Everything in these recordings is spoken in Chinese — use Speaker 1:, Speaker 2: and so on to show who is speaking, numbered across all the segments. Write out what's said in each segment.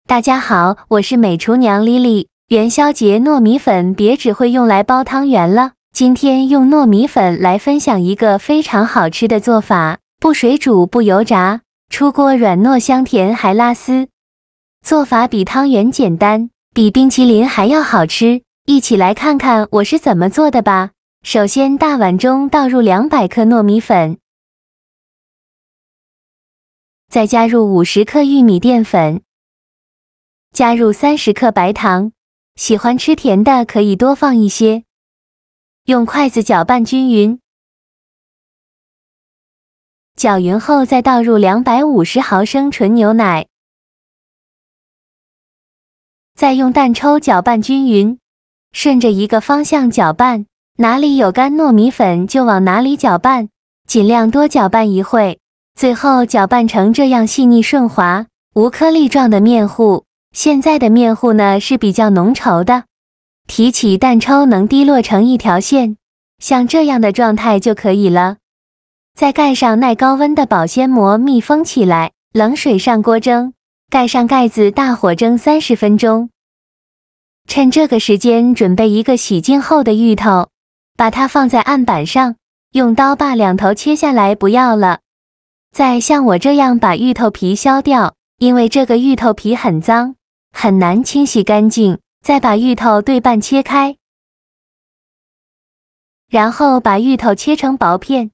Speaker 1: 大家好，我是美厨娘莉莉。元宵节糯米粉别只会用来包汤圆了，今天用糯米粉来分享一个非常好吃的做法，不水煮不油炸，出锅软糯香甜还拉丝。做法比汤圆简单，比冰淇淋还要好吃，一起来看看我是怎么做的吧。首先大碗中倒入200克糯米粉，再加入50克玉米淀粉，加入30克白糖，喜欢吃甜的可以多放一些。用筷子搅拌均匀，搅匀后再倒入250毫升纯牛奶，再用蛋抽搅拌均匀，顺着一个方向搅拌，哪里有干糯米粉就往哪里搅拌，尽量多搅拌一会，最后搅拌成这样细腻顺滑、无颗粒状的面糊。现在的面糊呢是比较浓稠的，提起蛋抽能滴落成一条线，像这样的状态就可以了。再盖上耐高温的保鲜膜密封起来，冷水上锅蒸，盖上盖子大火蒸30分钟。趁这个时间准备一个洗净后的芋头，把它放在案板上，用刀把两头切下来不要了。再像我这样把芋头皮削掉，因为这个芋头皮很脏，很难清洗干净。再把芋头对半切开，然后把芋头切成薄片，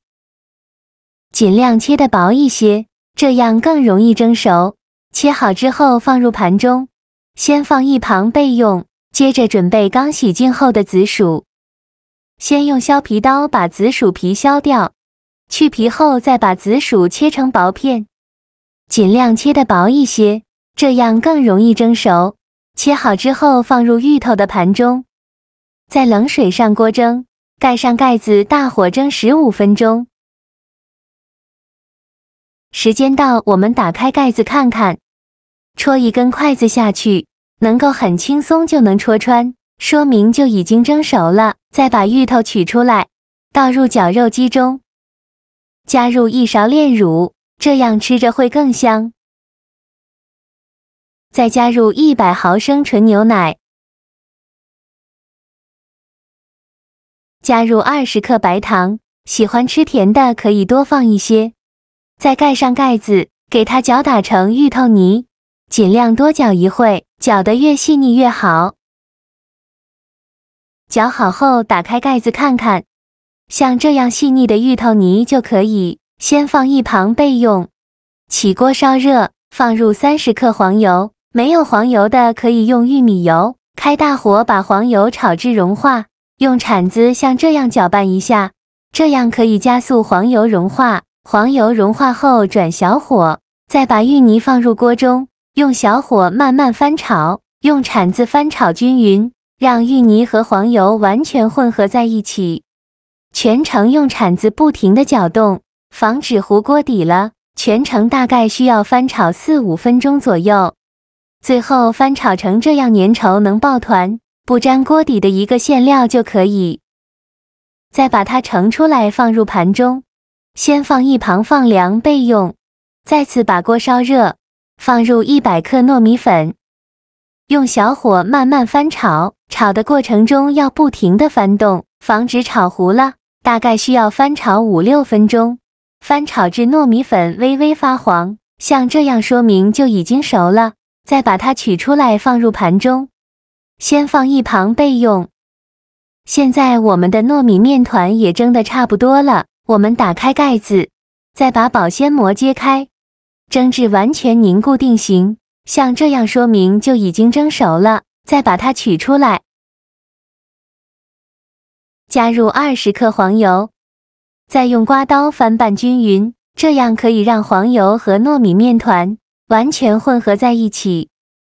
Speaker 1: 尽量切得薄一些，这样更容易蒸熟。切好之后放入盘中，先放一旁备用。接着准备刚洗净后的紫薯，先用削皮刀把紫薯皮削掉，去皮后再把紫薯切成薄片，尽量切得薄一些，这样更容易蒸熟。切好之后放入芋头的盘中，在冷水上锅蒸，盖上盖子大火蒸15分钟。时间到，我们打开盖子看看，戳一根筷子下去，能够很轻松就能戳穿，说明就已经蒸熟了。再把芋头取出来，倒入绞肉机中，加入1勺炼乳，这样吃着会更香。再加入100毫升纯牛奶，加入20克白糖，喜欢吃甜的可以多放一些。再盖上盖子，给它搅打成芋头泥，尽量多搅一会，搅得越细腻越好。搅好后打开盖子看看，像这样细腻的芋头泥就可以，先放一旁备用。起锅烧热，放入30克黄油。没有黄油的可以用玉米油，开大火把黄油炒至融化，用铲子像这样搅拌一下，这样可以加速黄油融化。黄油融化后转小火，再把芋泥放入锅中，用小火慢慢翻炒，用铲子翻炒均匀，让芋泥和黄油完全混合在一起。全程用铲子不停地搅动，防止糊锅底了。全程大概需要翻炒4-5分钟左右。最后翻炒成这样粘稠能抱团，不粘锅底的一个馅料就可以。再把它盛出来放入盘中，先放一旁放凉备用。再次把锅烧热，放入100克糯米粉，用小火慢慢翻炒，炒的过程中要不停地翻动，防止炒糊了。大概需要翻炒5-6分钟，翻炒至糯米粉微微发黄，像这样说明就已经熟了。再把它取出来放入盘中，先放一旁备用。现在我们的糯米面团也蒸得差不多了，我们打开盖子，再把保鲜膜揭开，蒸至完全凝固定型，像这样说明就已经蒸熟了。再把它取出来，加入20克黄油，再用刮刀翻拌均匀，这样可以让黄油和糯米面团完全混合在一起，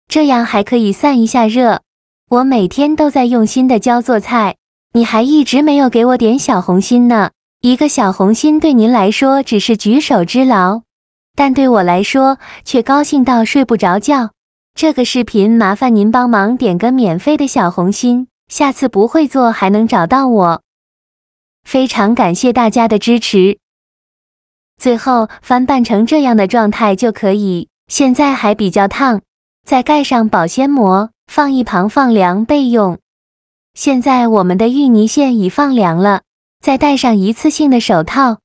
Speaker 1: 这样还可以散一下热。我每天都在用心的教做菜，你还一直没有给我点小红心呢。一个小红心对您来说只是举手之劳，但对我来说却高兴到睡不着觉。这个视频麻烦您帮忙点个免费的小红心，下次不会做还能找到我。非常感谢大家的支持。最后翻拌成这样的状态就可以，现在还比较烫，再盖上保鲜膜，放一旁放凉备用。现在我们的芋泥馅已放凉了，再戴上一次性的手套，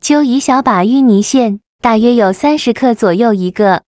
Speaker 1: 揪一小把芋泥馅，大约有30克左右一个，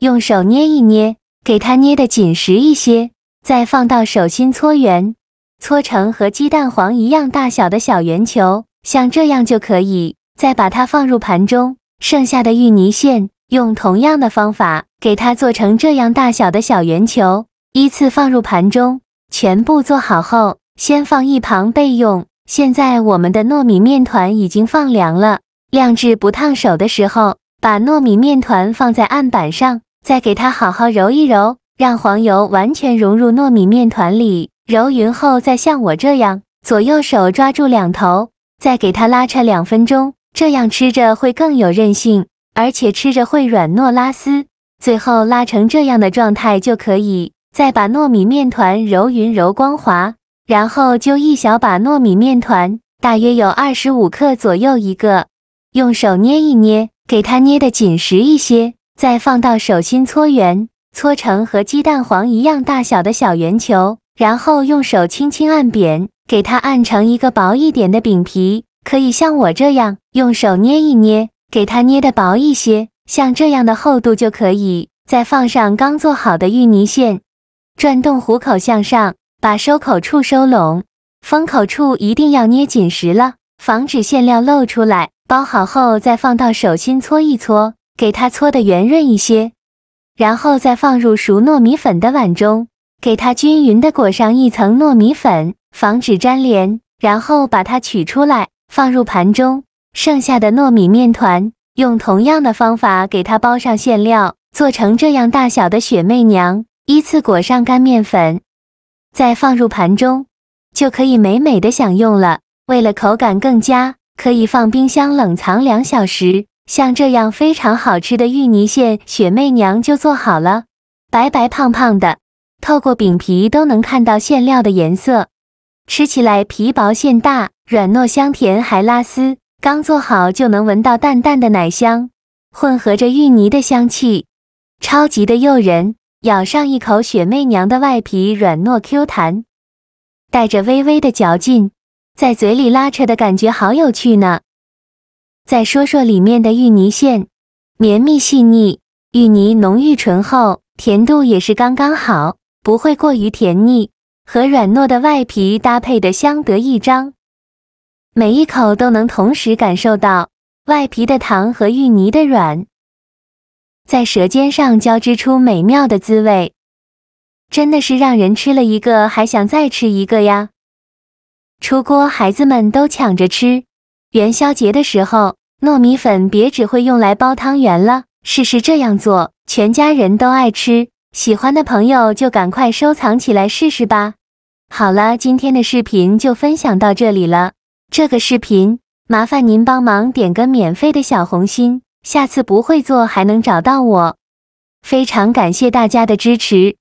Speaker 1: 用手捏一捏，给它捏得紧实一些，再放到手心搓圆，搓成和鸡蛋黄一样大小的小圆球，像这样就可以。再把它放入盘中，剩下的芋泥馅用同样的方法给它做成这样大小的小圆球，依次放入盘中。全部做好后，先放一旁备用。现在我们的糯米面团已经放凉了，晾至不烫手的时候，把糯米面团放在案板上，再给它好好揉一揉，让黄油完全融入糯米面团里。揉匀后，再像我这样，左右手抓住两头，再给它拉扯2分钟，这样吃着会更有韧性，而且吃着会软糯拉丝。最后拉成这样的状态就可以。再把糯米面团揉匀揉光滑，然后揪一小把糯米面团，大约有25克左右一个，用手捏一捏，给它捏得紧实一些，再放到手心搓圆，搓成和鸡蛋黄一样大小的小圆球，然后用手轻轻按扁，给它按成一个薄一点的饼皮，可以像我这样用手捏一捏，给它捏得薄一些，像这样的厚度就可以。再放上刚做好的芋泥馅，转动虎口向上，把收口处收拢，封口处一定要捏紧实了，防止馅料漏出来。包好后再放到手心搓一搓，给它搓得圆润一些，然后再放入熟糯米粉的碗中，给它均匀地裹上一层糯米粉，防止粘连，然后把它取出来，放入盘中。剩下的糯米面团，用同样的方法给它包上馅料，做成这样大小的雪媚娘，依次裹上干面粉，再放入盘中，就可以美美的享用了。为了口感更佳，可以放冰箱冷藏2小时。像这样非常好吃的芋泥馅雪媚娘就做好了，白白胖胖的，透过饼皮都能看到馅料的颜色，吃起来皮薄馅大，软糯香甜还拉丝，刚做好就能闻到淡淡的奶香，混合着芋泥的香气，超级的诱人。咬上一口雪媚娘的外皮软糯 Q 弹，带着微微的嚼劲，在嘴里拉扯的感觉好有趣呢。再说说里面的芋泥馅，绵密细腻，芋泥浓郁醇厚，甜度也是刚刚好，不会过于甜腻，和软糯的外皮搭配的相得益彰。每一口都能同时感受到外皮的糖和芋泥的软，在舌尖上交织出美妙的滋味，真的是让人吃了一个还想再吃一个呀。出锅孩子们都抢着吃，元宵节的时候，糯米粉别只会用来包汤圆了，试试这样做，全家人都爱吃。喜欢的朋友就赶快收藏起来试试吧。好了，今天的视频就分享到这里了。这个视频麻烦您帮忙点个免费的小红心，下次不会做还能找到我。非常感谢大家的支持。